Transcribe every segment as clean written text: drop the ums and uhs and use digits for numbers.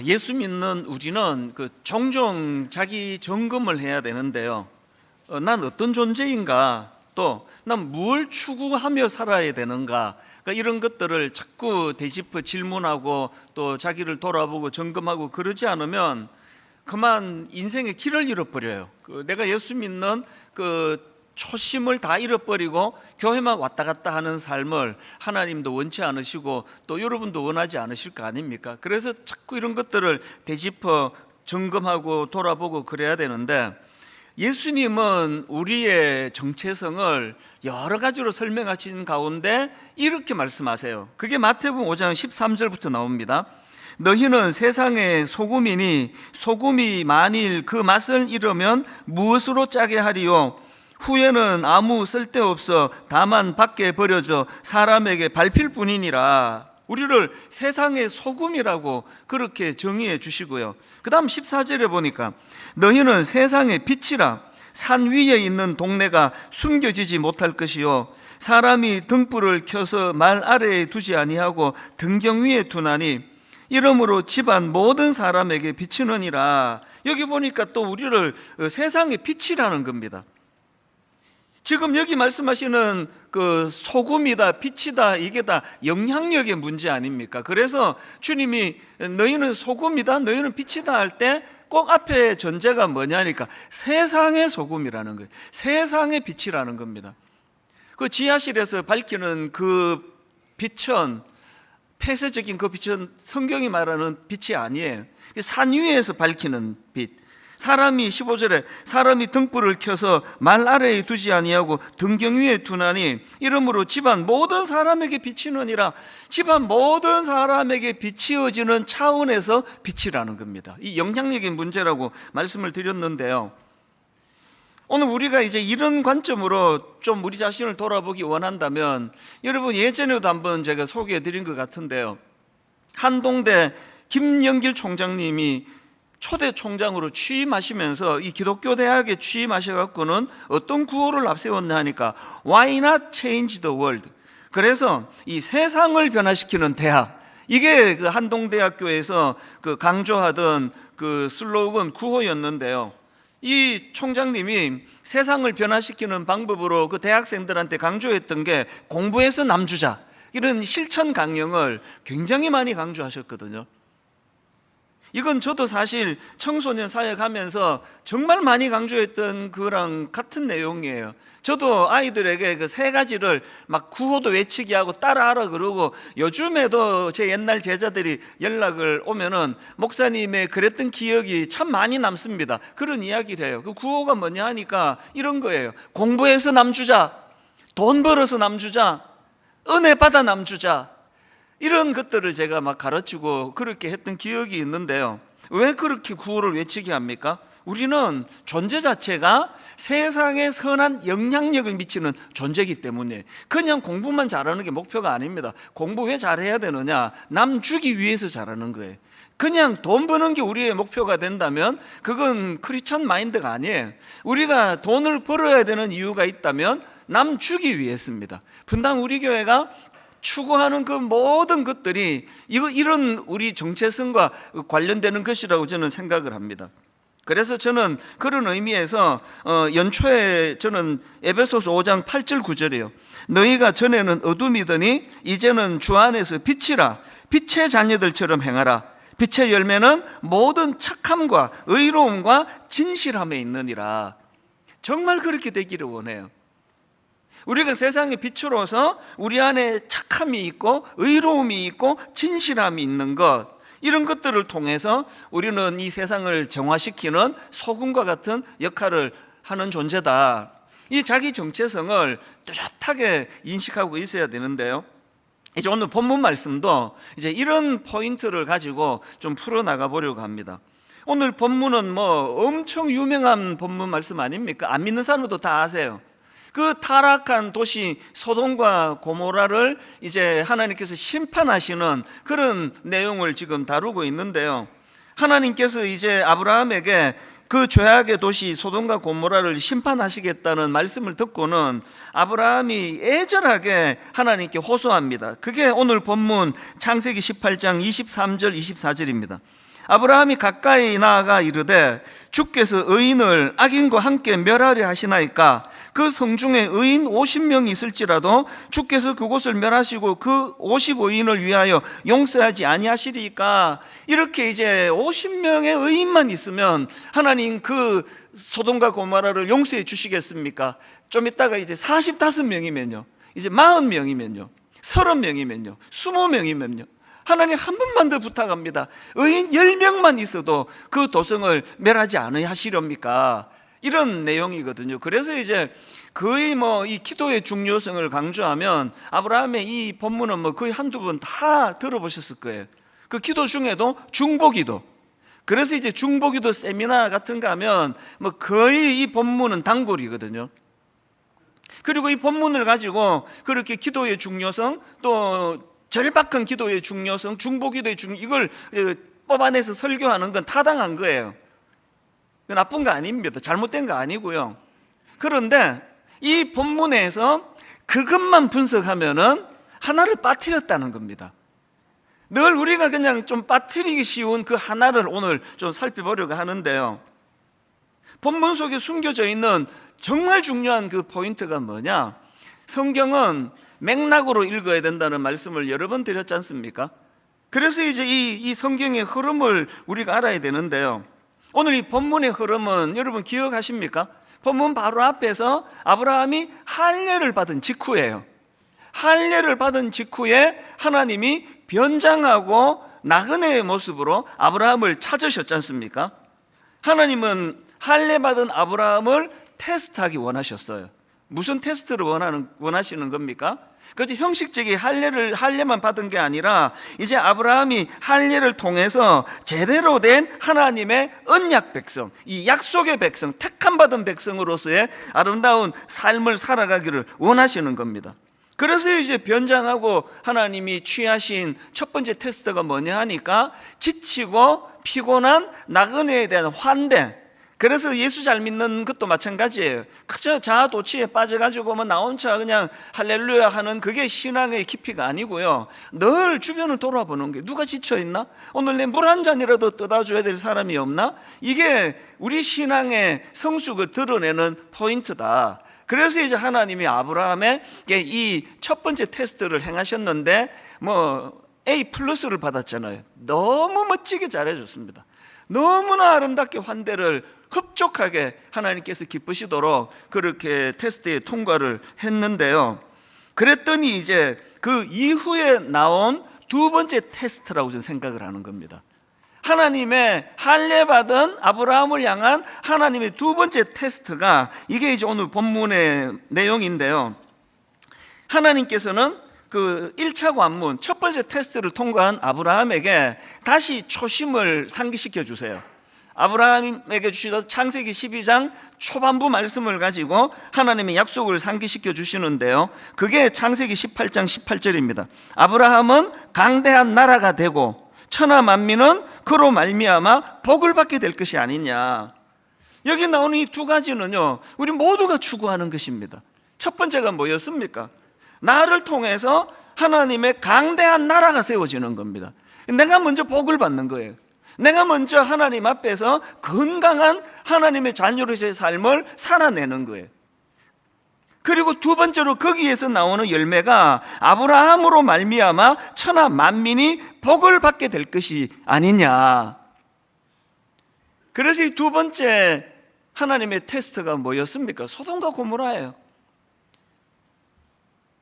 예수 믿는 우리는 종종 자기 점검을 해야 되는데요. 난 어떤 존재인가, 또 난 뭘 추구하며 살아야 되는가, 이런 것들을 자꾸 되짚어 질문하고 또 자기를 돌아보고 점검하고 그러지 않으면 그만 인생의 길을 잃어버려요. 내가 예수 믿는 초심을 다 잃어버리고 교회만 왔다 갔다 하는 삶을 하나님도 원치 않으시고 또 여러분도 원하지 않으실 거 아닙니까? 그래서 자꾸 이런 것들을 되짚어 점검하고 돌아보고 그래야 되는데, 예수님은 우리의 정체성을 여러 가지로 설명하신 가운데 이렇게 말씀하세요. 그게 마태복음 5장 13절부터 나옵니다. 너희는 세상의 소금이니 소금이 만일 그 맛을 잃으면 무엇으로 짜게 하리요? 후에는 아무 쓸데없어 다만 밖에 버려져 사람에게 밟힐 뿐이니라. 우리를 세상의 소금이라고 그렇게 정의해 주시고요. 그 다음 14절에 보니까 너희는 세상의 빛이라. 산 위에 있는 동네가 숨겨지지 못할 것이요 사람이 등불을 켜서 말 아래에 두지 아니하고 등경 위에 두나니 이러므로 집안 모든 사람에게 비치느니라. 여기 보니까 또 우리를 세상의 빛이라는 겁니다. 지금 여기 말씀하시는 소금이다, 빛이다, 이게 다 영향력의 문제 아닙니까? 그래서 주님이 너희는 소금이다, 너희는 빛이다 할 때 꼭 앞에 전제가 뭐냐니까 세상의 소금이라는 거예요. 세상의 빛이라는 겁니다. 그 지하실에서 밝히는 그 빛은, 폐쇄적인 그 빛은 성경이 말하는 빛이 아니에요. 산 위에서 밝히는 빛. 사람이 15절에 사람이 등불을 켜서 말 아래에 두지 아니하고 등경 위에 두나니 이러므로 집안 모든 사람에게 비치느니라. 집안 모든 사람에게 비치어지는 차원에서 빛이라는 겁니다. 이 영향력의 문제라고 말씀을 드렸는데요, 오늘 우리가 이제 이런 관점으로 좀 우리 자신을 돌아보기 원한다면, 여러분 예전에도 한번 제가 소개해 드린 것 같은데요, 한동대 김영길 총장님이 초대 총장으로 취임하시면서 이 기독교 대학에 취임하셔갖고는 어떤 구호를 앞세웠나 하니까 Why not change the world? 그래서 이 세상을 변화시키는 대학, 이게 그 한동대학교에서 강조하던 그 슬로건 구호였는데요, 이 총장님이 세상을 변화시키는 방법으로 그 대학생들한테 강조했던 게 공부해서 남주자, 이런 실천 강령을 굉장히 많이 강조하셨거든요. 이건 저도 사실 청소년 사역하면서 정말 많이 강조했던 그랑 같은 내용이에요. 저도 아이들에게 그 세 가지를 막 구호도 외치게 하고 따라하라 그러고, 요즘에도 제 옛날 제자들이 연락을 오면은 목사님의 그랬던 기억이 참 많이 남습니다. 그런 이야기를 해요. 그 구호가 뭐냐 하니까 이런 거예요. 공부해서 남주자, 돈 벌어서 남주자, 은혜 받아 남주자, 이런 것들을 제가 막 가르치고 그렇게 했던 기억이 있는데요, 왜 그렇게 구호를 외치게 합니까? 우리는 존재 자체가 세상에 선한 영향력을 미치는 존재이기 때문에 그냥 공부만 잘하는 게 목표가 아닙니다. 공부 왜 잘해야 되느냐? 남 주기 위해서 잘하는 거예요. 그냥 돈 버는 게 우리의 목표가 된다면 그건 크리스천 마인드가 아니에요. 우리가 돈을 벌어야 되는 이유가 있다면 남 주기 위해서입니다. 분당 우리 교회가 추구하는 그 모든 것들이 이런 우리 정체성과 관련되는 것이라고 저는 생각을 합니다. 그래서 저는 그런 의미에서 연초에 저는 에베소서 5장 8절 9절이에요. 너희가 전에는 어둠이더니 이제는 주 안에서 빛이라. 빛의 자녀들처럼 행하라. 빛의 열매는 모든 착함과 의로움과 진실함에 있느니라. 정말 그렇게 되기를 원해요. 우리가 세상의 빛으로서 우리 안에 착함이 있고 의로움이 있고 진실함이 있는 것, 이런 것들을 통해서 우리는 이 세상을 정화시키는 소금과 같은 역할을 하는 존재다. 이 자기 정체성을 뚜렷하게 인식하고 있어야 되는데요, 이제 오늘 본문 말씀도 이제 이런 포인트를 가지고 좀 풀어나가 보려고 합니다. 오늘 본문은 뭐 엄청 유명한 본문 말씀 아닙니까? 안 믿는 사람도 다 아세요. 그 타락한 도시 소돔과 고모라를 이제 하나님께서 심판하시는 그런 내용을 지금 다루고 있는데요, 하나님께서 이제 아브라함에게 그 죄악의 도시 소돔과 고모라를 심판하시겠다는 말씀을 듣고는 아브라함이 애절하게 하나님께 호소합니다. 그게 오늘 본문 창세기 18장 23절 24절입니다. 아브라함이 가까이 나아가 이르되 주께서 의인을 악인과 함께 멸하려 하시나이까 그 성중에 의인 50명이 있을지라도 주께서 그곳을 멸하시고 그 55인을 위하여 용서하지 아니하시리까. 이렇게 이제 50명의 의인만 있으면 하나님 그 소돔과 고모라를 용서해 주시겠습니까? 좀 있다가 이제 45명이면요, 이제 40명이면요, 30명이면요, 20명이면요, 하나님 한 번만 더 부탁합니다. 의인 10명만 있어도 그 도성을 멸하지 않으시렵니까? 이런 내용이거든요. 그래서 이제 거의 이 기도의 중요성을 강조하면 아브라함의 이 본문은 거의 한두 번 다 들어보셨을 거예요. 그 기도 중에도 중보기도. 그래서 이제 중보기도 세미나 같은 거 하면 거의 이 본문은 단골이거든요. 그리고 이 본문을 가지고 그렇게 기도의 중요성, 또 절박한 기도의 중요성, 중보기도의 이걸 뽑아내서 설교하는 건 타당한 거예요. 나쁜 거 아닙니다. 잘못된 거 아니고요. 그런데 이 본문에서 그것만 분석하면은 하나를 빠뜨렸다는 겁니다. 늘 우리가 그냥 좀 빠뜨리기 쉬운 그 하나를 오늘 좀 살펴보려고 하는데요. 본문 속에 숨겨져 있는 정말 중요한 그 포인트가 뭐냐? 성경은 맥락으로 읽어야 된다는 말씀을 여러 번 드렸지 않습니까? 그래서 이제 이 성경의 흐름을 우리가 알아야 되는데요. 오늘 이 본문의 흐름은 여러분 기억하십니까? 본문 바로 앞에서 아브라함이 할례를 받은 직후예요. 할례를 받은 직후에 하나님이 변장하고 나그네의 모습으로 아브라함을 찾으셨지 않습니까? 하나님은 할례 받은 아브라함을 테스트하기 원하셨어요. 무슨 테스트를 원하시는 겁니까? 그렇지, 형식적인 할례만 받은 게 아니라 이제 아브라함이 할례를 통해서 제대로 된 하나님의 언약 백성, 이 약속의 백성, 택함 받은 백성으로서의 아름다운 삶을 살아가기를 원하시는 겁니다. 그래서 이제 변장하고 하나님이 취하신 첫 번째 테스트가 뭐냐 하니까 지치고 피곤한 나그네에 대한 환대. 그래서 예수 잘 믿는 것도 마찬가지예요. 그저 자아도취에 빠져가지고 나 혼자 그냥 할렐루야 하는 그게 신앙의 깊이가 아니고요. 늘 주변을 돌아보는 게, 누가 지쳐있나? 오늘 내 물 한 잔이라도 떠다줘야 될 사람이 없나? 이게 우리 신앙의 성숙을 드러내는 포인트다. 그래서 이제 하나님이 아브라함의 이 첫 번째 테스트를 행하셨는데 A+를 받았잖아요. 너무 멋지게 잘해줬습니다. 너무나 아름답게 환대를 흡족하게 하나님께서 기쁘시도록 그렇게 테스트에 통과를 했는데요. 그랬더니 이제 그 이후에 나온 두 번째 테스트라고 저는 생각을 하는 겁니다. 하나님의 할례 받은 아브라함을 향한 하나님의 두 번째 테스트가 이게 이제 오늘 본문의 내용인데요. 하나님께서는 그 1차 관문, 첫 번째 테스트를 통과한 아브라함에게 다시 초심을 상기시켜 주세요. 아브라함에게 주시던 창세기 12장 초반부 말씀을 가지고 하나님의 약속을 상기시켜 주시는데요. 그게 창세기 18장 18절입니다. 아브라함은 강대한 나라가 되고 천하 만민은 그로 말미암아 복을 받게 될 것이 아니냐. 여기 나오는 이 두 가지는요, 우리 모두가 추구하는 것입니다. 첫 번째가 뭐였습니까? 나를 통해서 하나님의 강대한 나라가 세워지는 겁니다. 내가 먼저 복을 받는 거예요. 내가 먼저 하나님 앞에서 건강한 하나님의 자녀로서의 삶을 살아내는 거예요. 그리고 두 번째로 거기에서 나오는 열매가 아브라함으로 말미암아 천하 만민이 복을 받게 될 것이 아니냐. 그래서 이 두 번째 하나님의 테스트가 뭐였습니까? 소돔과 고모라예요.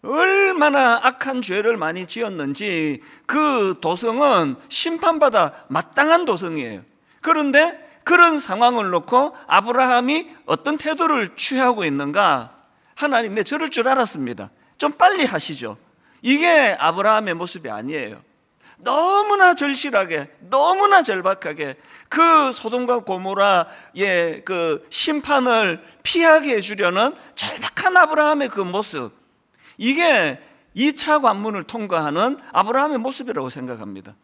얼마나 악한 죄를 많이 지었는지 그 도성은 심판받아 마땅한 도성이에요. 그런데 그런 상황을 놓고 아브라함이 어떤 태도를 취하고 있는가? 하나님, 내 저럴 줄 알았습니다. 좀 빨리 하시죠. 이게 아브라함의 모습이 아니에요. 너무나 절실하게, 너무나 절박하게 그 소돔과 고모라의 그 심판을 피하게 해주려는 절박한 아브라함의 그 모습, 이게 2차 관문을 통과하는 아브라함의 모습이라고 생각합니다.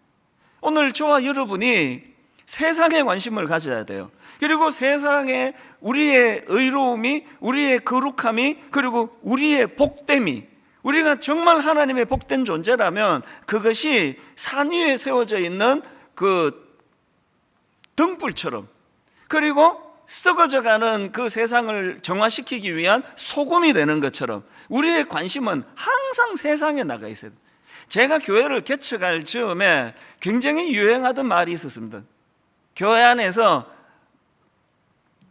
오늘 저와 여러분이 세상에 관심을 가져야 돼요. 그리고 세상에 우리의 의로움이, 우리의 거룩함이, 그리고 우리의 복됨이, 우리가 정말 하나님의 복된 존재라면 그것이 산 위에 세워져 있는 그 등불처럼, 그리고 썩어져가는 그 세상을 정화시키기 위한 소금이 되는 것처럼 우리의 관심은 항상 세상에 나가 있어야 돼요. 제가 교회를 개척할 즈음에 굉장히 유행하던 말이 있었습니다. 교회 안에서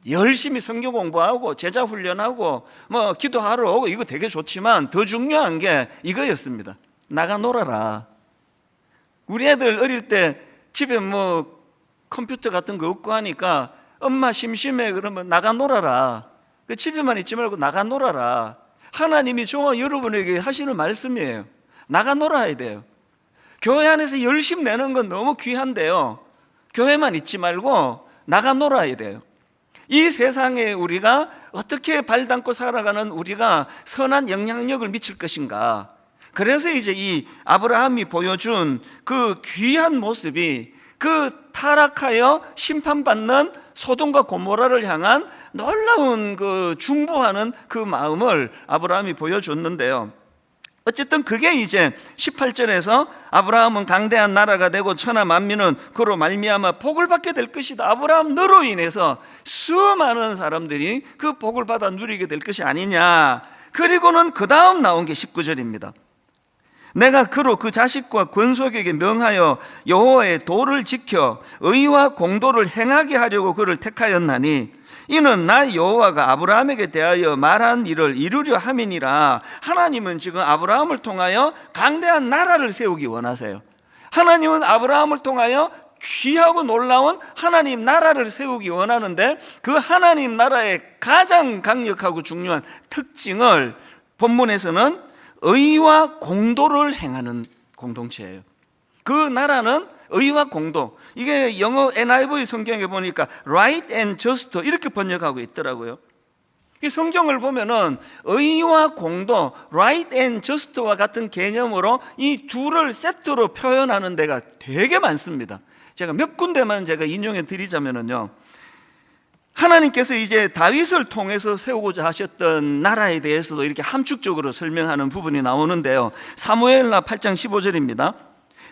열심히 성경 공부하고 제자 훈련하고 뭐 기도하러 오고 이거 되게 좋지만 더 중요한 게 이거였습니다. 나가 놀아라. 우리 애들 어릴 때 집에 뭐 컴퓨터 같은 거 없고 하니까 엄마 심심해 그러면 나가 놀아라. 그 집에만 있지 말고 나가 놀아라. 하나님이 저와 여러분에게 하시는 말씀이에요. 나가 놀아야 돼요. 교회 안에서 열심 내는 건 너무 귀한데요, 교회만 있지 말고 나가 놀아야 돼요. 이 세상에 우리가 어떻게 발담고 살아가는 우리가 선한 영향력을 미칠 것인가. 그래서 이제 이 아브라함이 보여준 그 귀한 모습이 그 타락하여 심판받는 소돔과 고모라를 향한 놀라운 그 중보하는 그 마음을 아브라함이 보여줬는데요. 어쨌든 그게 이제 18절에서 아브라함은 강대한 나라가 되고 천하 만민은 그로 말미암아 복을 받게 될 것이다. 아브라함 너로 인해서 수많은 사람들이 그 복을 받아 누리게 될 것이 아니냐. 그리고는 그 다음 나온 게 19절입니다. 내가 그로 그 자식과 권속에게 명하여 여호와의 도를 지켜 의와 공도를 행하게 하려고 그를 택하였나니 이는 나 여호와가 아브라함에게 대하여 말한 일을 이루려 함이니라. 하나님은 지금 아브라함을 통하여 강대한 나라를 세우기 원하세요. 하나님은 아브라함을 통하여 귀하고 놀라운 하나님 나라를 세우기 원하는데 그 하나님 나라의 가장 강력하고 중요한 특징을 본문에서는 의와 공도를 행하는 공동체예요. 그 나라는 의와 공도, 이게 영어 NIV 성경에 보니까 right and just 이렇게 번역하고 있더라고요. 이 성경을 보면은 의와 공도, right and just와 같은 개념으로 이 둘을 세트로 표현하는 데가 되게 많습니다. 제가 몇 군데만 제가 인용해 드리자면은요, 하나님께서 이제 다윗을 통해서 세우고자 하셨던 나라에 대해서도 이렇게 함축적으로 설명하는 부분이 나오는데요. 사무엘하 8장 15절입니다.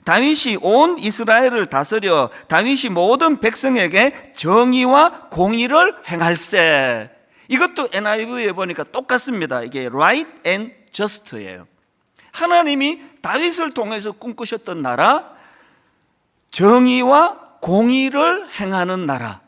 다윗이 온 이스라엘을 다스려 다윗이 모든 백성에게 정의와 공의를 행할세. 이것도 NIV에 보니까 똑같습니다. 이게 right and just예요. 하나님이 다윗을 통해서 꿈꾸셨던 나라, 정의와 공의를 행하는 나라.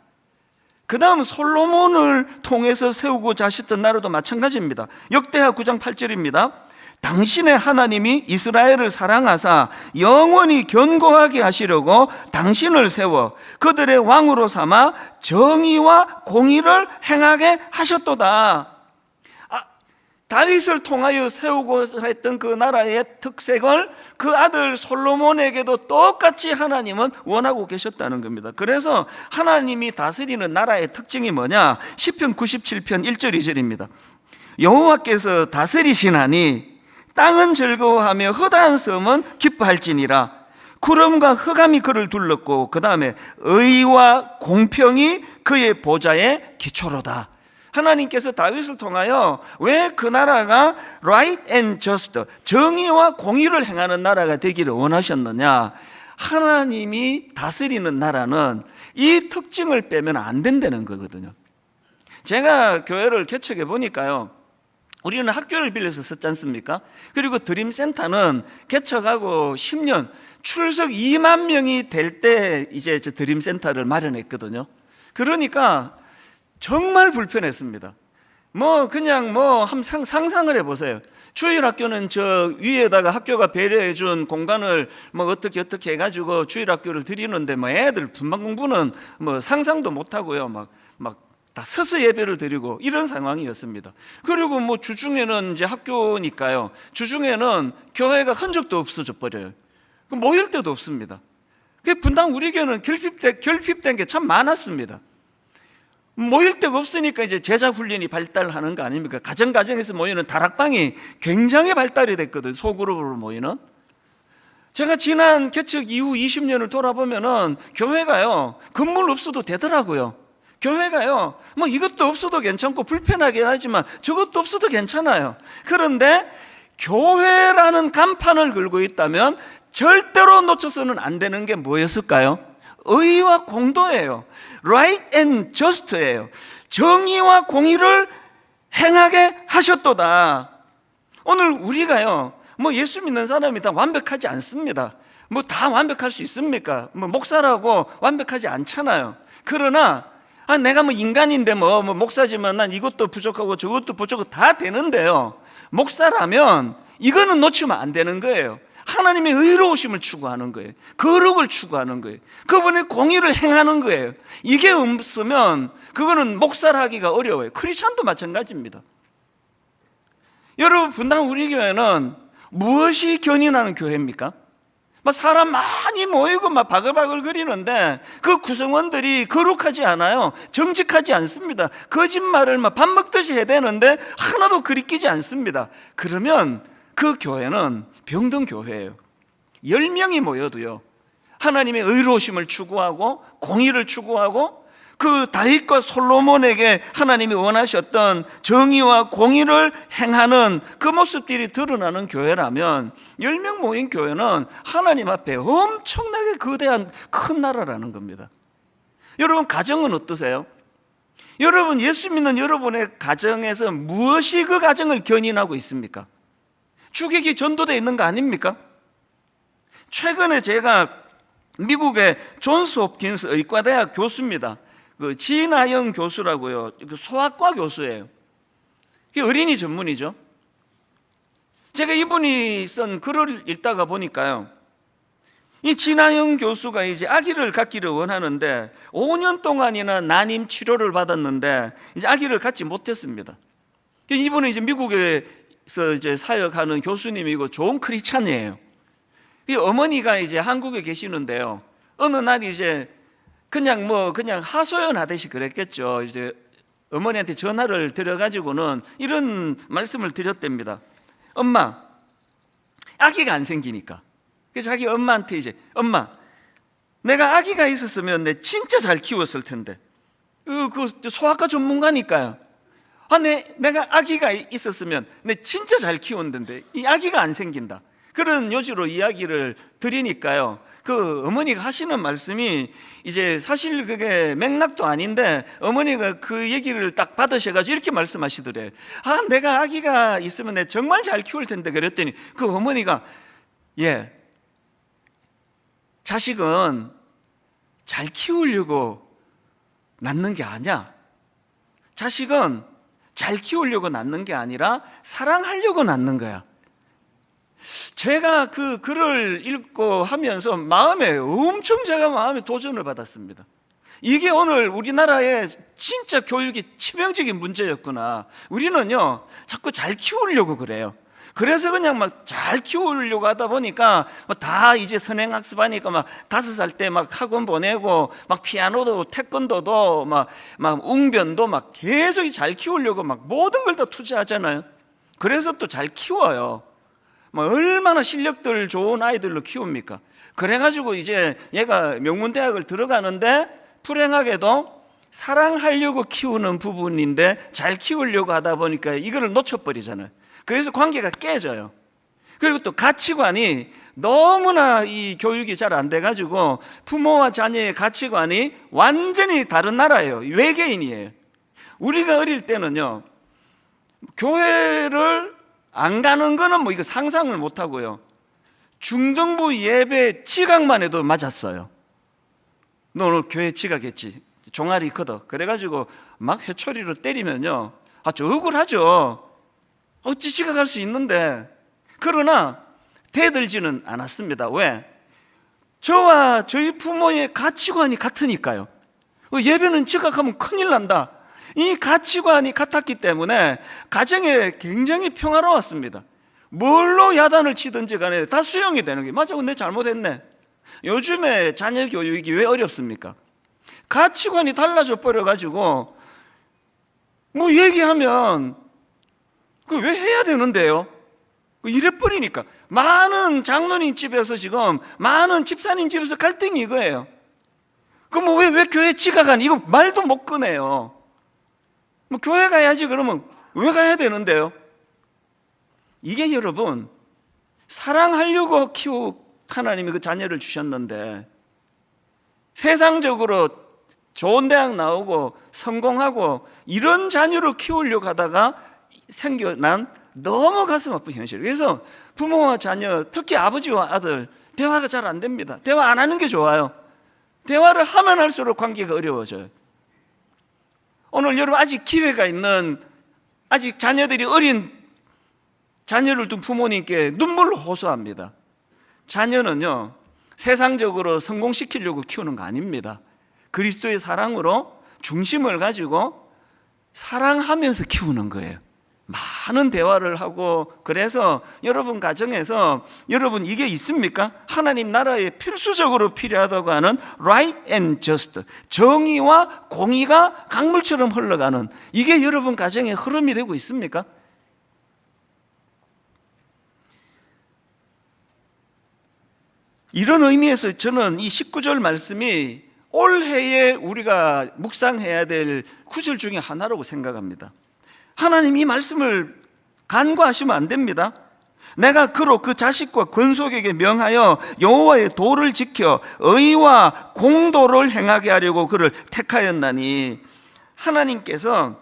그 다음 솔로몬을 통해서 세우고자 하셨던 나라도 마찬가지입니다. 역대하 9장 8절입니다. 당신의 하나님이 이스라엘을 사랑하사 영원히 견고하게 하시려고 당신을 세워 그들의 왕으로 삼아 정의와 공의를 행하게 하셨도다. 다윗을 통하여 세우고 했던 그 나라의 특색을 그 아들 솔로몬에게도 똑같이 하나님은 원하고 계셨다는 겁니다. 그래서 하나님이 다스리는 나라의 특징이 뭐냐? 시편 97편 1절 2절입니다. 여호와께서 다스리시나니 땅은 즐거워하며 허다한 섬은 기뻐할지니라. 구름과 흑암이 그를 둘렀고 그 다음에 의와 공평이 그의 보좌의 기초로다. 하나님께서 다윗을 통하여 왜 그 나라가 right and just, 정의와 공의를 행하는 나라가 되기를 원하셨느냐? 하나님이 다스리는 나라는 이 특징을 빼면 안 된다는 거거든요. 제가 교회를 개척해 보니까요, 우리는 학교를 빌려서 썼지 않습니까? 그리고 드림센터는 개척하고 10년, 출석 2만 명이 될 때 이제 저 드림센터를 마련했거든요. 그러니까 정말 불편했습니다. 그냥 한번 상상을 해보세요. 주일학교는 저 위에다가 학교가 배려해 준 공간을 어떻게 해가지고 주일학교를 드리는데 애들 분반 공부는 상상도 못하고요. 다 서서 예배를 드리고 이런 상황이었습니다. 그리고 주중에는 이제 학교니까요. 주중에는 교회가 흔적도 없어져 버려요. 모일 데도 없습니다. 분당 우리 교회는 결핍된 게 참 많았습니다. 모일 데가 없으니까 이제 제자 훈련이 발달하는 거 아닙니까? 가정에서 모이는 다락방이 굉장히 발달이 됐거든. 소그룹으로 모이는. 제가 지난 개척 이후 20년을 돌아보면은 교회가요, 건물 없어도 되더라고요. 교회가요, 이것도 없어도 괜찮고 불편하긴 하지만 저것도 없어도 괜찮아요. 그런데 교회라는 간판을 걸고 있다면 절대로 놓쳐서는 안 되는 게 뭐였을까요? 의와 공도예요. Right and just예요. 정의와 공의를 행하게 하셨도다. 오늘 우리가요, 뭐 예수 믿는 사람이 다 완벽하지 않습니다. 뭐 다 완벽할 수 있습니까? 뭐 목사라고 완벽하지 않잖아요. 그러나 내가 뭐 인간인데 뭐 목사지만 난 이것도 부족하고 저것도 부족하고 다 되는데요, 목사라면 이거는 놓치면 안 되는 거예요. 하나님의 의로우심을 추구하는 거예요. 거룩을 추구하는 거예요. 그분의 공의를 행하는 거예요. 이게 없으면 그거는 목사를 하기가 어려워요. 크리스찬도 마찬가지입니다. 여러분, 분당 우리 교회는 무엇이 견인하는 교회입니까? 막 사람 많이 모이고 막 바글바글 거리는데 그 구성원들이 거룩하지 않아요. 정직하지 않습니다. 거짓말을 막 밥 먹듯이 해야 되는데 하나도 그리끼지 않습니다. 그러면 그 교회는 병든 교회예요. 10명이 모여도요, 하나님의 의로우심을 추구하고 공의를 추구하고 그 다윗과 솔로몬에게 하나님이 원하셨던 정의와 공의를 행하는 그 모습들이 드러나는 교회라면 10명 모인 교회는 하나님 앞에 엄청나게 거대한 큰 나라라는 겁니다. 여러분, 가정은 어떠세요? 여러분, 예수 믿는 여러분의 가정에서 무엇이 그 가정을 견인하고 있습니까? 주객이 전도되어 있는 거 아닙니까? 최근에 제가 미국의 존스 홉킨스 의과대학 교수입니다. 그 진아영 교수라고요. 그 소아과 교수예요. 어린이 전문이죠. 제가 이분이 쓴 글을 읽다가 보니까요, 이 진아영 교수가 이제 아기를 갖기를 원하는데 5년 동안이나 난임 치료를 받았는데 이제 아기를 갖지 못했습니다. 이분은 이제 미국에서 이제 사역하는 교수님이고 좋은 크리스찬이에요. 이 어머니가 이제 한국에 계시는데요, 어느 날 이제 그냥 하소연 하듯이 그랬겠죠. 이제 어머니한테 전화를 드려가지고는 이런 말씀을 드렸답니다. 엄마, 아기가 안 생기니까. 그래서 자기 엄마한테 이제, 엄마, 내가 아기가 있었으면 내 진짜 잘 키웠을 텐데. 그 소아과 전문가니까요. 내가 아기가 있었으면 내 진짜 잘 키웠는데 이 아기가 안 생긴다. 그런 요지로 이야기를 드리니까요, 그 어머니가 하시는 말씀이 이제 사실 그게 맥락도 아닌데 어머니가 그 얘기를 딱 받으셔가지고 이렇게 말씀하시더래요. 내가 아기가 있으면 내가 정말 잘 키울 텐데. 그랬더니 그 어머니가, 예, 자식은 잘 키우려고 낳는 게 아니야. 자식은 잘 키우려고 낳는 게 아니라 사랑하려고 낳는 거야. 제가 그 글을 읽고 하면서 마음에 도전을 받았습니다. 이게 오늘 우리나라의 진짜 교육의 치명적인 문제였구나. 우리는요, 자꾸 잘 키우려고 그래요. 그래서 그냥 막 잘 키우려고 하다 보니까 다 이제 선행학습하니까 막 5살 때 막 학원 보내고 막 피아노도 태권도도 막 웅변도 막 계속 잘 키우려고 막 모든 걸 다 투자하잖아요. 그래서 또 잘 키워요. 얼마나 실력들 좋은 아이들로 키웁니까? 그래가지고 이제 얘가 명문대학을 들어가는데 불행하게도 사랑하려고 키우는 부분인데 잘 키우려고 하다 보니까 이거를 놓쳐버리잖아요. 그래서 관계가 깨져요. 그리고 또 가치관이 너무나 이 교육이 잘 안 돼가지고 부모와 자녀의 가치관이 완전히 다른 나라예요. 외계인이에요. 우리가 어릴 때는요, 교회를 안 가는 거는 이거 상상을 못 하고요, 중등부 예배 지각만 해도 맞았어요. 너 오늘 교회 지각했지? 종아리 커더. 그래가지고 막 회초리로 때리면요, 저 억울하죠. 어찌 지각할 수 있는데. 그러나 대들지는 않았습니다. 왜? 저와 저희 부모의 가치관이 같으니까요. 예배는 지각하면 큰일 난다, 이 가치관이 같았기 때문에 가정에 굉장히 평화로웠습니다. 뭘로 야단을 치든지 간에 다 수용이 되는 게, 맞아, 내 잘못했네. 요즘에 자녀 교육이 왜 어렵습니까? 가치관이 달라져 버려가지고 얘기하면 왜 해야 되는데요? 이래버리니까 많은 장로님 집에서 지금 많은 집사님 집에서 갈등이 이거예요. 그럼 왜 교회 지각하니? 이거 말도 못 꺼내요. 교회 가야지. 그러면 왜 가야 되는데요? 이게 여러분, 사랑하려고 하나님이 그 자녀를 주셨는데 세상적으로 좋은 대학 나오고 성공하고 이런 자녀를 키우려고 하다가 생겨난 너무 가슴 아픈 현실. 그래서 부모와 자녀, 특히 아버지와 아들 대화가 잘 안 됩니다. 대화 안 하는 게 좋아요. 대화를 하면 할수록 관계가 어려워져요. 오늘 여러분 아직 기회가 있는, 아직 자녀들이 어린 자녀를 둔 부모님께 눈물로 호소합니다. 자녀는요, 세상적으로 성공시키려고 키우는 거 아닙니다. 그리스도의 사랑으로 중심을 가지고 사랑하면서 키우는 거예요. 많은 대화를 하고. 그래서 여러분 가정에서 여러분 이게 있습니까? 하나님 나라에 필수적으로 필요하다고 하는 right and just, 정의와 공의가 강물처럼 흘러가는, 이게 여러분 가정의 흐름이 되고 있습니까? 이런 의미에서 저는 이 19절 말씀이 올해에 우리가 묵상해야 될 구절 중에 하나라고 생각합니다. 하나님 이 말씀을 간과하시면 안 됩니다. 내가 그로 그 자식과 권속에게 명하여 여호와의 도를 지켜 의와 공도를 행하게 하려고 그를 택하였나니, 하나님께서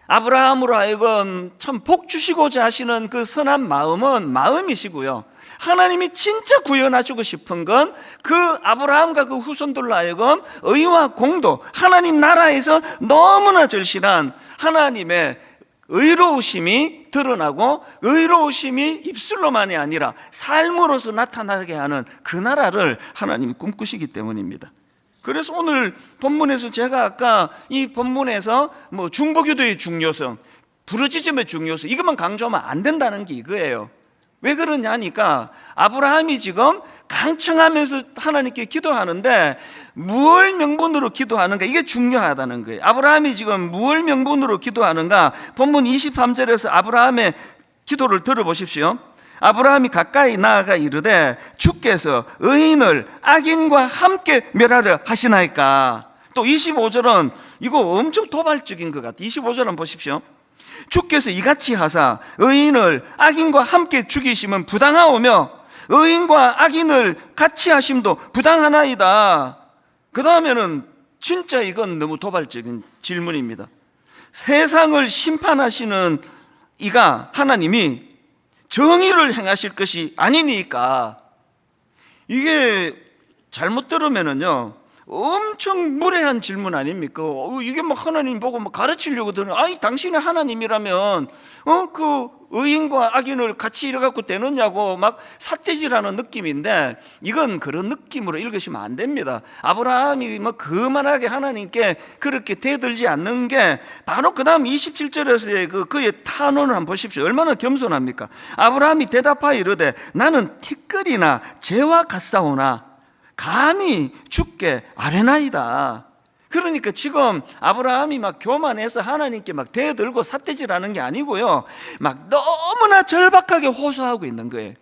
아브라함으로 하여금 참 복 주시고자 하시는 그 선한 마음은 마음이시고요, 하나님이 진짜 구원하시고 싶은 건 그 아브라함과 그 후손들로 하여금 의와 공도, 하나님 나라에서 너무나 절실한 하나님의 의로우심이 드러나고 의로우심이 입술로만이 아니라 삶으로서 나타나게 하는 그 나라를 하나님이 꿈꾸시기 때문입니다. 그래서 오늘 본문에서 제가 아까 이 본문에서 뭐 중보기도의 중요성, 부르짖음의 중요성, 이것만 강조하면 안 된다는 게 이거예요. 왜 그러냐니까 아브라함이 지금 강청하면서 하나님께 기도하는데 무엇 명분으로 기도하는가, 이게 중요하다는 거예요. 아브라함이 지금 무엇 명분으로 기도하는가, 본문 23절에서 아브라함의 기도를 들어보십시오. 아브라함이 가까이 나아가 이르되 주께서 의인을 악인과 함께 멸하려 하시나이까. 또 25절은 이거 엄청 도발적인 것 같아요. 25절 한번 보십시오. 주께서 이같이 하사 의인을 악인과 함께 죽이시면 부당하오며 의인과 악인을 같이 하심도 부당하나이다. 그 다음에는 진짜 이건 너무 도발적인 질문입니다. 세상을 심판하시는 이가 하나님이 정의를 행하실 것이 아니니까. 이게 잘못 들으면은요 엄청 무례한 질문 아닙니까? 이게 막 하나님 보고 막 가르치려고 드는, 아니 당신이 하나님이라면 그 의인과 악인을 같이 이래갖고 되느냐고 막 삿대질하는 느낌인데, 이건 그런 느낌으로 읽으시면 안 됩니다. 아브라함이 뭐 그만하게 하나님께 그렇게 대들지 않는 게 바로 그 다음 27절에서의 그의 탄원을 한번 보십시오. 얼마나 겸손합니까? 아브라함이 대답하여 이르되 나는 티끌이나 재와 같사오나 감히 주께 아뢰나이다. 그러니까 지금 아브라함이 막 교만해서 하나님께 막 대들고 삿대질하는 게 아니고요, 막 너무나 절박하게 호소하고 있는 거예요.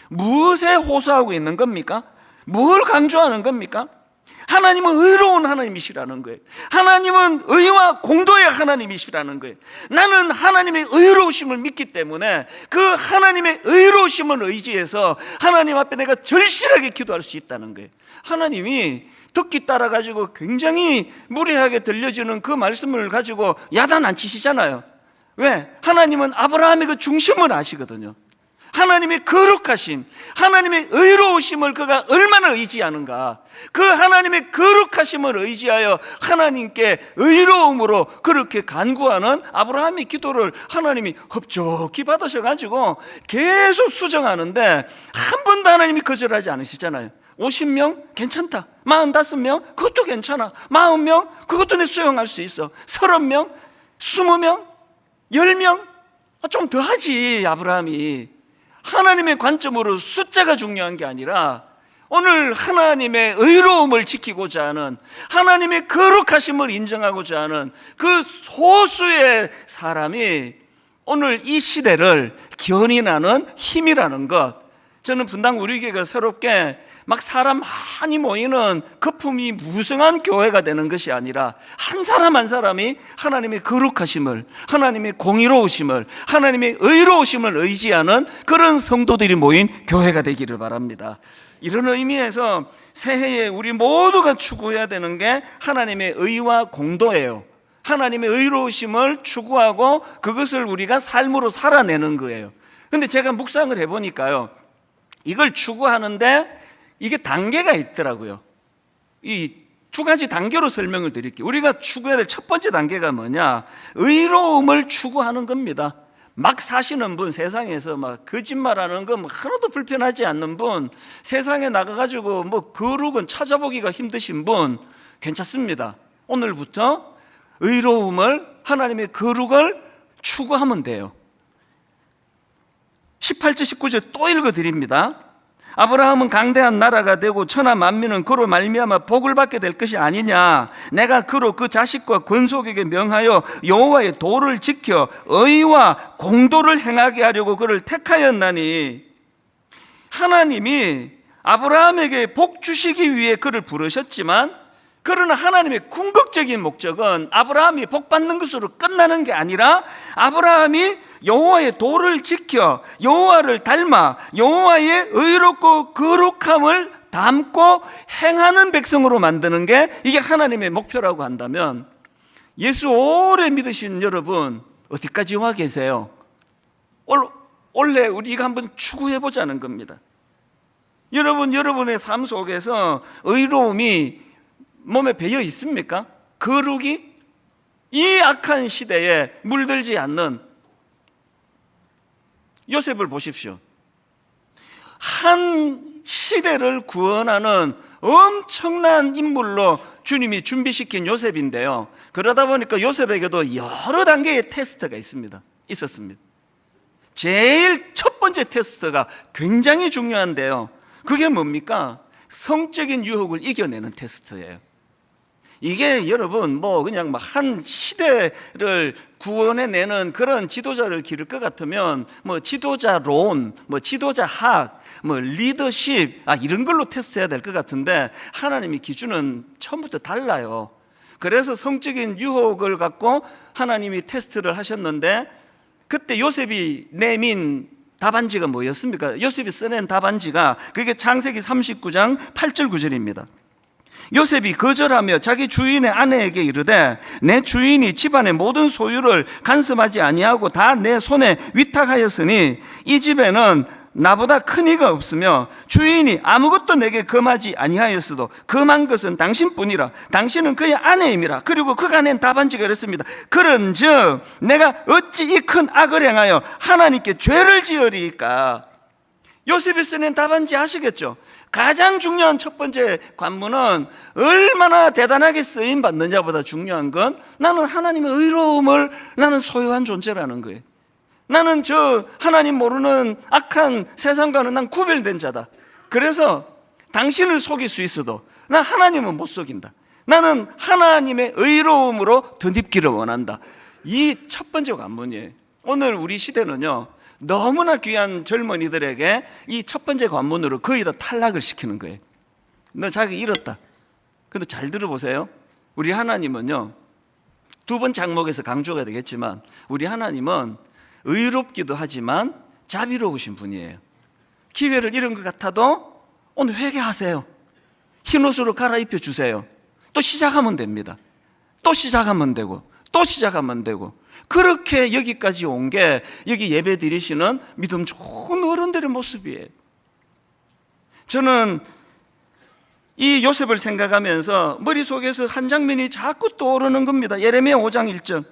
무엇에 호소하고 있는 겁니까? 뭘 강조하는 겁니까? 하나님은 의로운 하나님이시라는 거예요. 하나님은 의와 공도의 하나님이시라는 거예요. 나는 하나님의 의로우심을 믿기 때문에 그 하나님의 의로우심을 의지해서 하나님 앞에 내가 절실하게 기도할 수 있다는 거예요. 하나님이 듣기 따라 가지고 굉장히 무례하게 들려지는 그 말씀을 가지고 야단 안 치시잖아요. 왜? 하나님은 아브라함의 그 중심을 아시거든요. 하나님의 거룩하심, 하나님의 의로우심을 그가 얼마나 의지하는가. 그 하나님의 거룩하심을 의지하여 하나님께 의로움으로 그렇게 간구하는 아브라함의 기도를 하나님이 흡족히 받으셔가지고 계속 수정하는데 한 번도 하나님이 거절하지 않으시잖아요. 50명 괜찮다, 45명 그것도 괜찮아, 40명 그것도 내 수용할 수 있어, 30명, 20명, 10명 좀 더 하지. 아브라함이 하나님의 관점으로 숫자가 중요한 게 아니라 오늘 하나님의 의로움을 지키고자 하는, 하나님의 거룩하심을 인정하고자 하는 그 소수의 사람이 오늘 이 시대를 견인하는 힘이라는 것, 저는 분당 우리 교회가 새롭게 막 사람 많이 모이는 거품이 무성한 교회가 되는 것이 아니라 한 사람 한 사람이 하나님의 거룩하심을, 하나님의 공의로우심을, 하나님의 의로우심을 의지하는 그런 성도들이 모인 교회가 되기를 바랍니다. 이런 의미에서 새해에 우리 모두가 추구해야 되는 게 하나님의 의와 공도예요. 하나님의 의로우심을 추구하고 그것을 우리가 삶으로 살아내는 거예요. 근데 제가 묵상을 해보니까요, 이걸 추구하는데 이게 단계가 있더라고요. 이 두 가지 단계로 설명을 드릴게요. 우리가 추구해야 될 첫 번째 단계가 뭐냐? 의로움을 추구하는 겁니다. 막 사시는 분, 세상에서 막 거짓말하는 거 하나도 불편하지 않는 분, 세상에 나가가지고 뭐 거룩은 찾아보기가 힘드신 분, 괜찮습니다. 오늘부터 의로움을, 하나님의 거룩을 추구하면 돼요. 18절 19절 또 읽어드립니다. 아브라함은 강대한 나라가 되고 천하 만민은 그로 말미암아 복을 받게 될 것이 아니냐. 내가 그로 그 자식과 권속에게 명하여 여호와의 도를 지켜 의와 공도를 행하게 하려고 그를 택하였나니. 하나님이 아브라함에게 복 주시기 위해 그를 부르셨지만, 그러나 하나님의 궁극적인 목적은 아브라함이 복 받는 것으로 끝나는 게 아니라 아브라함이 여호와의 도를 지켜 여호와를 닮아 여호와의 의롭고 거룩함을 담고 행하는 백성으로 만드는 게 이게 하나님의 목표라고 한다면, 예수 오래 믿으신 여러분 어디까지 와 계세요? 원래 우리 이거 한번 추구해 보자는 겁니다. 여러분의 삶 속에서 의로움이 몸에 배어 있습니까? 거룩이? 이 악한 시대에 물들지 않는 요셉을 보십시오. 한 시대를 구원하는 엄청난 인물로 주님이 준비시킨 요셉인데요, 그러다 보니까 요셉에게도 여러 단계의 테스트가 있었습니다. 제일 첫 번째 테스트가 굉장히 중요한데요, 그게 뭡니까? 성적인 유혹을 이겨내는 테스트예요. 이게 여러분 뭐 그냥 막 한 시대를 구원해내는 그런 지도자를 기를 것 같으면 뭐 지도자론, 뭐 지도자학, 뭐 리더십 이런 걸로 테스트해야 될 것 같은데, 하나님의 기준은 처음부터 달라요. 그래서 성적인 유혹을 갖고 하나님이 테스트를 하셨는데, 그때 요셉이 내민 답안지가 뭐였습니까? 요셉이 써낸 답안지가 그게 창세기 39장 8절 9절입니다. 요셉이 거절하며 자기 주인의 아내에게 이르되 내 주인이 집안의 모든 소유를 간섭하지 아니하고 다 내 손에 위탁하였으니 이 집에는 나보다 큰 이가 없으며 주인이 아무것도 내게 금하지 아니하였어도 금한 것은 당신뿐이라. 당신은 그의 아내임이라. 그리고 그가 낸 답안지가 이랬습니다. 그런즉 내가 어찌 이 큰 악을 행하여 하나님께 죄를 지으리이까. 요셉이 써낸 답안지 아시겠죠? 가장 중요한 첫 번째 관문은 얼마나 대단하게 쓰임 받느냐보다 중요한 건 나는 하나님의 의로움을 나는 소유한 존재라는 거예요. 나는 저 하나님 모르는 악한 세상과는 난 구별된 자다. 그래서 당신을 속일 수 있어도 난 하나님은 못 속인다. 나는 하나님의 의로움으로 덧입기를 원한다. 이 첫 번째 관문이에요. 오늘 우리 시대는요, 너무나 귀한 젊은이들에게 이 첫 번째 관문으로 거의 다 탈락을 시키는 거예요. 너 자기 잃었다. 근데 잘 들어보세요. 우리 하나님은요, 두 번 장목에서 강조가 되겠지만 우리 하나님은 의롭기도 하지만 자비로우신 분이에요. 기회를 잃은 것 같아도 오늘 회개하세요. 흰옷으로 갈아입혀 주세요. 또 시작하면 됩니다. 또 시작하면 되고 또 시작하면 되고, 그렇게 여기까지 온 게 여기 예배 드리시는 믿음 좋은 어른들의 모습이에요. 저는 이 요셉을 생각하면서 머릿속에서 한 장면이 자꾸 떠오르는 겁니다. 예레미야 5장 1절.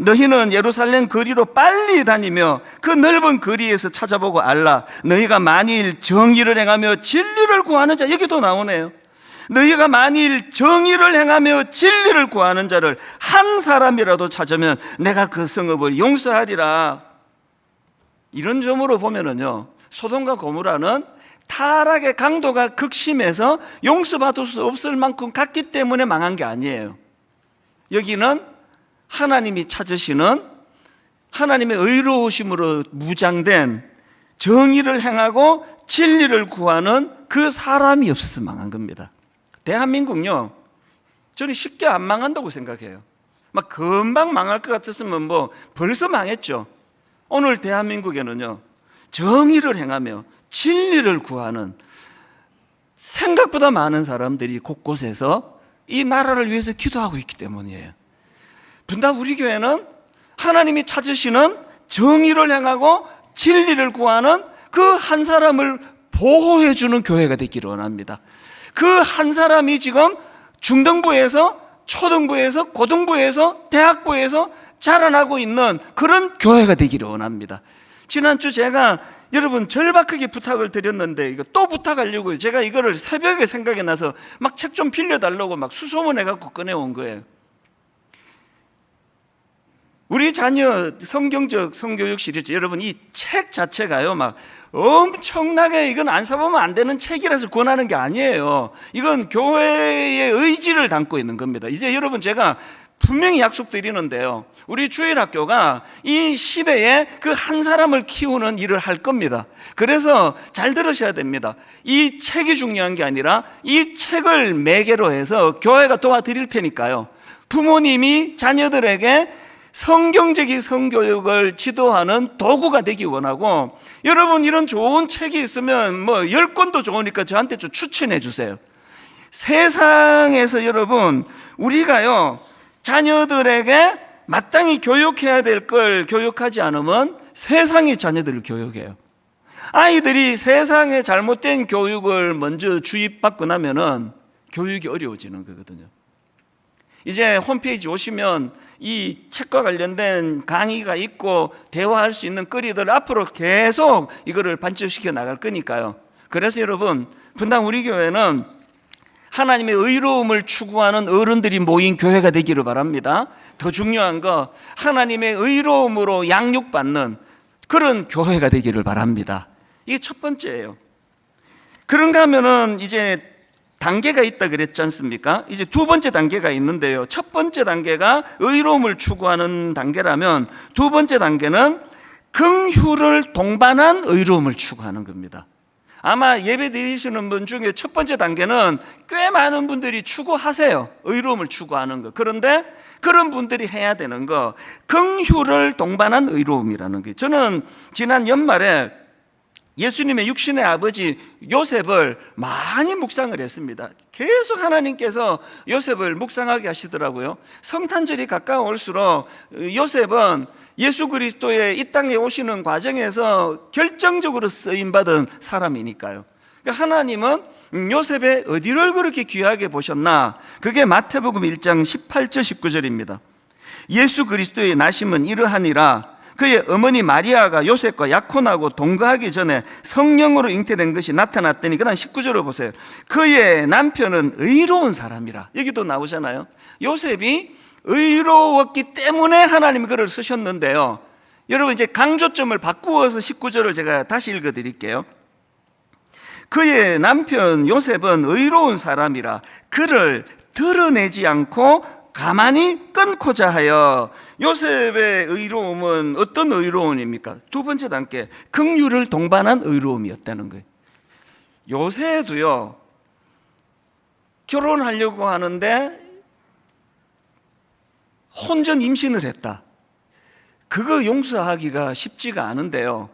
너희는 예루살렘 거리로 빨리 다니며 그 넓은 거리에서 찾아보고 알라. 너희가 만일 정의를 행하며 진리를 구하는 자, 여기도 나오네요. 너희가 만일 정의를 행하며 진리를 구하는 자를 한 사람이라도 찾으면 내가 그 성읍을 용서하리라. 이런 점으로 보면은요, 소돔과 고모라는 타락의 강도가 극심해서 용서받을 수 없을 만큼 갔기 때문에 망한 게 아니에요. 여기는 하나님이 찾으시는 하나님의 의로우심으로 무장된 정의를 행하고 진리를 구하는 그 사람이 없어서 망한 겁니다. 대한민국요, 저는 쉽게 안 망한다고 생각해요. 막 금방 망할 것 같았으면 뭐 벌써 망했죠. 오늘 대한민국에는요, 정의를 행하며 진리를 구하는 생각보다 많은 사람들이 곳곳에서 이 나라를 위해서 기도하고 있기 때문이에요. 분당 우리 교회는 하나님이 찾으시는 정의를 행하고 진리를 구하는 그 한 사람을 보호해 주는 교회가 되기를 원합니다. 그 한 사람이 지금 중등부에서 초등부에서 고등부에서 대학부에서 자라나고 있는 그런 교회가 되기를 원합니다. 지난주 제가 여러분 절박하게 부탁을 드렸는데 이거 또 부탁하려고 제가 이거를 새벽에 생각이 나서 막 책 좀 빌려달라고 막 수소문해 갖고 꺼내온 거예요. 우리 자녀 성경적 성교육 시리즈, 여러분 이 책 자체가요 막 엄청나게, 이건 안 사보면 안 되는 책이라서 권하는 게 아니에요. 이건 교회의 의지를 담고 있는 겁니다. 이제 여러분 제가 분명히 약속드리는데요, 우리 주일학교가 이 시대에 그 한 사람을 키우는 일을 할 겁니다. 그래서 잘 들으셔야 됩니다. 이 책이 중요한 게 아니라 이 책을 매개로 해서 교회가 도와드릴 테니까요, 부모님이 자녀들에게 성경적인 성교육을 지도하는 도구가 되기 원하고, 여러분 이런 좋은 책이 있으면 뭐 10권도 좋으니까 저한테 좀 추천해 주세요. 세상에서 여러분 우리가요 자녀들에게 마땅히 교육해야 될 걸 교육하지 않으면 세상이 자녀들을 교육해요. 아이들이 세상에 잘못된 교육을 먼저 주입받고 나면은 교육이 어려워지는 거거든요. 이제 홈페이지 오시면 이 책과 관련된 강의가 있고 대화할 수 있는 거리들 앞으로 계속 이거를 반복시켜 나갈 거니까요. 그래서 여러분 분당 우리 교회는 하나님의 의로움을 추구하는 어른들이 모인 교회가 되기를 바랍니다. 더 중요한 거, 하나님의 의로움으로 양육받는 그런 교회가 되기를 바랍니다. 이게 첫 번째예요. 그런가 하면은 이제 단계가 있다 그랬지 않습니까? 이제 두 번째 단계가 있는데요, 첫 번째 단계가 의로움을 추구하는 단계라면 두 번째 단계는 긍휼을 동반한 의로움을 추구하는 겁니다. 아마 예배 드리시는 분 중에 첫 번째 단계는 꽤 많은 분들이 추구하세요. 의로움을 추구하는 거. 그런데 그런 분들이 해야 되는 거, 긍휼을 동반한 의로움이라는 게, 저는 지난 연말에 예수님의 육신의 아버지 요셉을 많이 묵상을 했습니다. 계속 하나님께서 요셉을 묵상하게 하시더라고요. 성탄절이 가까워올수록 요셉은 예수 그리스도의 이 땅에 오시는 과정에서 결정적으로 쓰임받은 사람이니까요. 그러니까 하나님은 요셉의 어디를 그렇게 귀하게 보셨나? 그게 마태복음 1장 18절 19절입니다. 예수 그리스도의 나심은 이러하니라. 그의 어머니 마리아가 요셉과 약혼하고 동거하기 전에 성령으로 잉태된 것이 나타났더니, 그 다음 19절을 보세요. 그의 남편은 의로운 사람이라. 여기도 나오잖아요. 요셉이 의로웠기 때문에 하나님이 그를 쓰셨는데요, 여러분 이제 강조점을 바꾸어서 19절을 제가 다시 읽어 드릴게요. 그의 남편 요셉은 의로운 사람이라 그를 드러내지 않고 가만히 끊고자 하여. 요셉의 의로움은 어떤 의로움입니까? 두 번째 단계, 긍휼을 동반한 의로움이었다는 거예요. 요새도요 결혼하려고 하는데 혼전 임신을 했다. 그거 용서하기가 쉽지가 않은데요,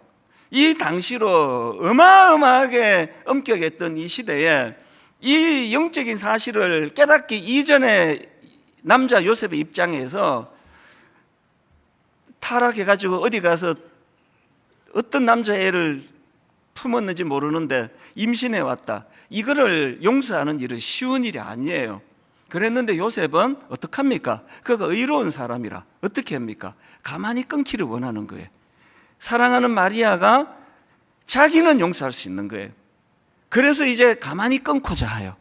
이 당시로 어마어마하게 엄격했던 이 시대에 이 영적인 사실을 깨닫기 이전에 남자 요셉의 입장에서 타락해가지고 어디 가서 어떤 남자애를 품었는지 모르는데 임신해 왔다. 이거를 용서하는 일은 쉬운 일이 아니에요. 그랬는데 요셉은 어떡합니까? 그가 의로운 사람이라 어떻게 합니까? 가만히 끊기를 원하는 거예요. 사랑하는 마리아가 자기는 용서할 수 있는 거예요. 그래서 이제 가만히 끊고자 해요.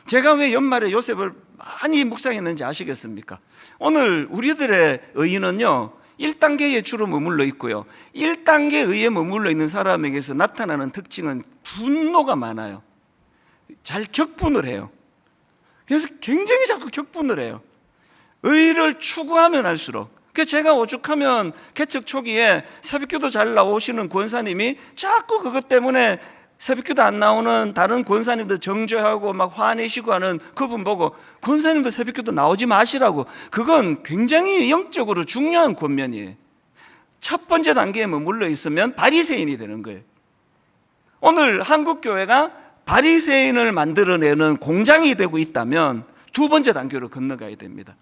제가 왜 연말에 요셉을 많이 묵상했는지 아시겠습니까? 오늘 우리들의 의인은요 1단계에 주로 머물러 있고요, 1단계 의에 머물러 있는 사람에게서 나타나는 특징은 분노가 많아요. 잘 격분을 해요. 그래서 굉장히 자꾸 격분을 해요. 의를 추구하면 할수록, 그 제가 오죽하면 개척 초기에 새벽기도 잘 나오시는 권사님이 자꾸 그것 때문에 새벽기도 안 나오는 다른 권사님들 정죄하고 막 화내시고 하는 그분 보고 권사님도 새벽기도 나오지 마시라고. 그건 굉장히 영적으로 중요한 권면이에요. 첫 번째 단계에 머물러 있으면 바리새인이 되는 거예요. 오늘 한국 교회가 바리새인을 만들어내는 공장이 되고 있다면 두 번째 단계로 건너가야 됩니다.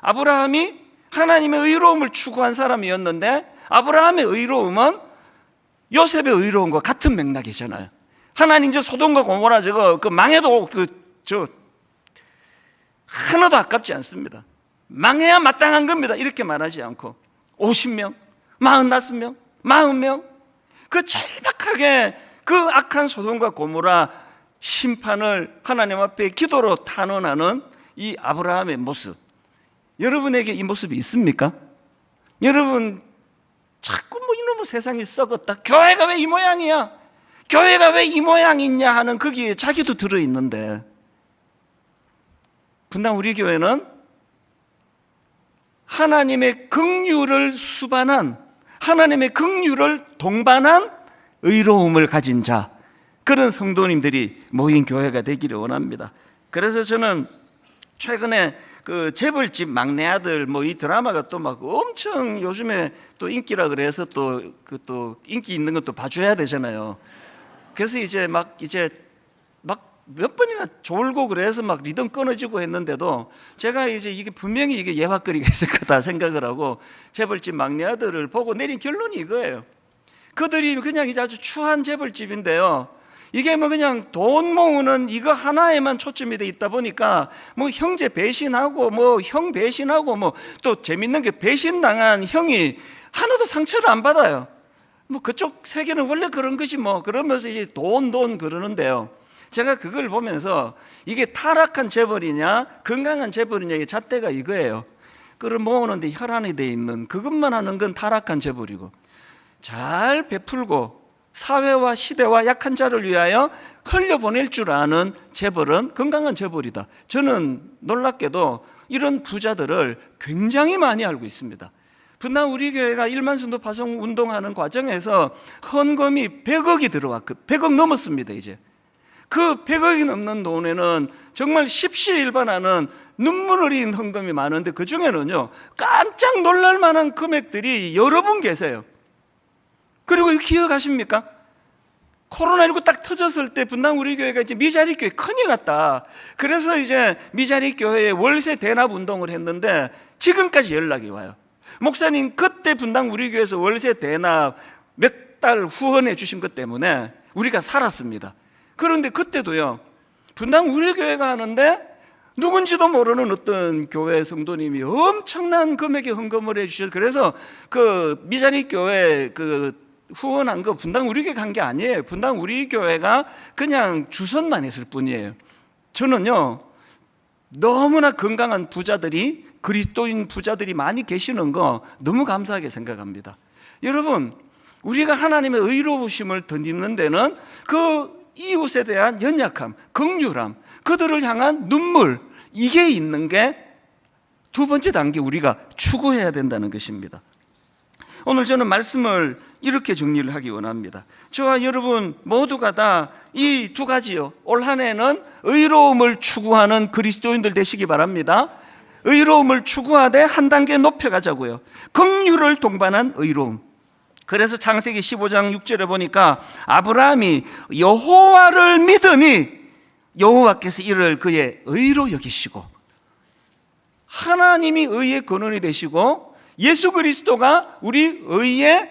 아브라함이 하나님의 의로움을 추구한 사람이었는데 아브라함의 의로움은 요셉의 의로움과 같은 맥락이잖아요. 하나님 이제 소돔과 고모라 저거 망해도 하나도 아깝지 않습니다. 망해야 마땅한 겁니다. 이렇게 말하지 않고 50명, 45명, 40명 그 절박하게 그 악한 소돔과 고모라 심판을 하나님 앞에 기도로 탄원하는 이 아브라함의 모습, 여러분에게 이 모습이 있습니까? 여러분 자꾸 이놈의 세상이 썩었다, 교회가 왜 이 모양이야, 교회가 왜 이 모양이냐 하는 거기에 자기도 들어있는데, 분당 우리 교회는 하나님의 긍휼을 수반한, 하나님의 긍휼을 동반한 의로움을 가진 자, 그런 성도님들이 모인 교회가 되기를 원합니다. 그래서 저는 최근에 그 재벌집 막내 아들 이 드라마가 또 막 엄청 요즘에 또 인기라 그래서 또 인기 있는 것도 봐줘야 되잖아요. 그래서 이제 막 몇 번이나 졸고 그래서 막 리듬 끊어지고 했는데도 제가 이게 분명히 이게 예화거리가 있을 거다 생각을 하고 재벌집 막내 아들을 보고 내린 결론이 이거예요. 그들이 그냥 이제 아주 추한 재벌집인데요, 이게 그냥 돈 모으는 이거 하나에만 초점이 돼 있다 보니까 형제 배신하고 형 배신하고 또 재밌는 게 배신당한 형이 하나도 상처를 안 받아요. 그쪽 세계는 원래 그런 것이 그러면서 이제 돈 그러는데요, 제가 그걸 보면서 이게 타락한 재벌이냐 건강한 재벌이냐의 잣대가 이거예요. 그걸 모으는데 혈안이 돼 있는 그것만 하는 건 타락한 재벌이고, 잘 베풀고 사회와 시대와 약한 자를 위하여 흘려보낼 줄 아는 재벌은 건강한 재벌이다. 저는 놀랍게도 이런 부자들을 굉장히 많이 알고 있습니다. 분당 우리 교회가 1만 성도 파송 운동하는 과정에서 헌금이 100억이 들어왔고 100억 넘었습니다. 이제 그 100억이 넘는 돈에는 정말 십시일반하는 눈물 흘린 헌금이 많은데 그 중에는요 깜짝 놀랄 만한 금액들이 여러 분 계세요. 그리고 이거 기억하십니까? 코로나19 딱 터졌을 때 분당 우리 교회가 이제 미자리 교회 큰일 났다. 그래서 이제 미자리 교회에 월세 대납 운동을 했는데 지금까지 연락이 와요. 목사님 그때 분당 우리 교회에서 월세 대납 몇 달 후원해 주신 것 때문에 우리가 살았습니다. 그런데 그때도요 분당 우리 교회가 하는데 누군지도 모르는 어떤 교회 성도님이 엄청난 금액의 헌금을 해주셔서, 그래서 그 미자리 교회 후원한 거 분당 우리 교회가 한 게 아니에요. 분당 우리 교회가 그냥 주선만 했을 뿐이에요. 저는요 너무나 건강한 부자들이, 그리스도인 부자들이 많이 계시는 거 너무 감사하게 생각합니다. 여러분, 우리가 하나님의 의로우심을 덧입는 데는 그 이웃에 대한 연약함, 긍휼함, 그들을 향한 눈물, 이게 있는 게 두 번째 단계 우리가 추구해야 된다는 것입니다. 오늘 저는 말씀을 이렇게 정리를 하기 원합니다. 저와 여러분 모두가 다 이 두 가지요, 올 한 해는 의로움을 추구하는 그리스도인들 되시기 바랍니다. 의로움을 추구하되 한 단계 높여가자고요. 긍휼을 동반한 의로움. 그래서 창세기 15장 6절에 보니까 아브라함이 여호와를 믿으니 여호와께서 이를 그의 의로 여기시고, 하나님이 의의 근원이 되시고 예수 그리스도가 우리 의의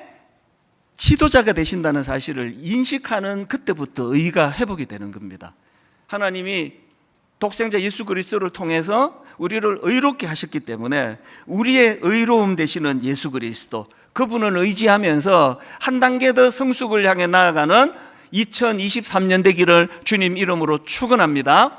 지도자가 되신다는 사실을 인식하는 그때부터 의가 회복이 되는 겁니다. 하나님이 독생자 예수 그리스도를 통해서 우리를 의롭게 하셨기 때문에 우리의 의로움 되시는 예수 그리스도, 그분을 의지하면서 한 단계 더 성숙을 향해 나아가는 2023년 되기를 주님 이름으로 축원합니다.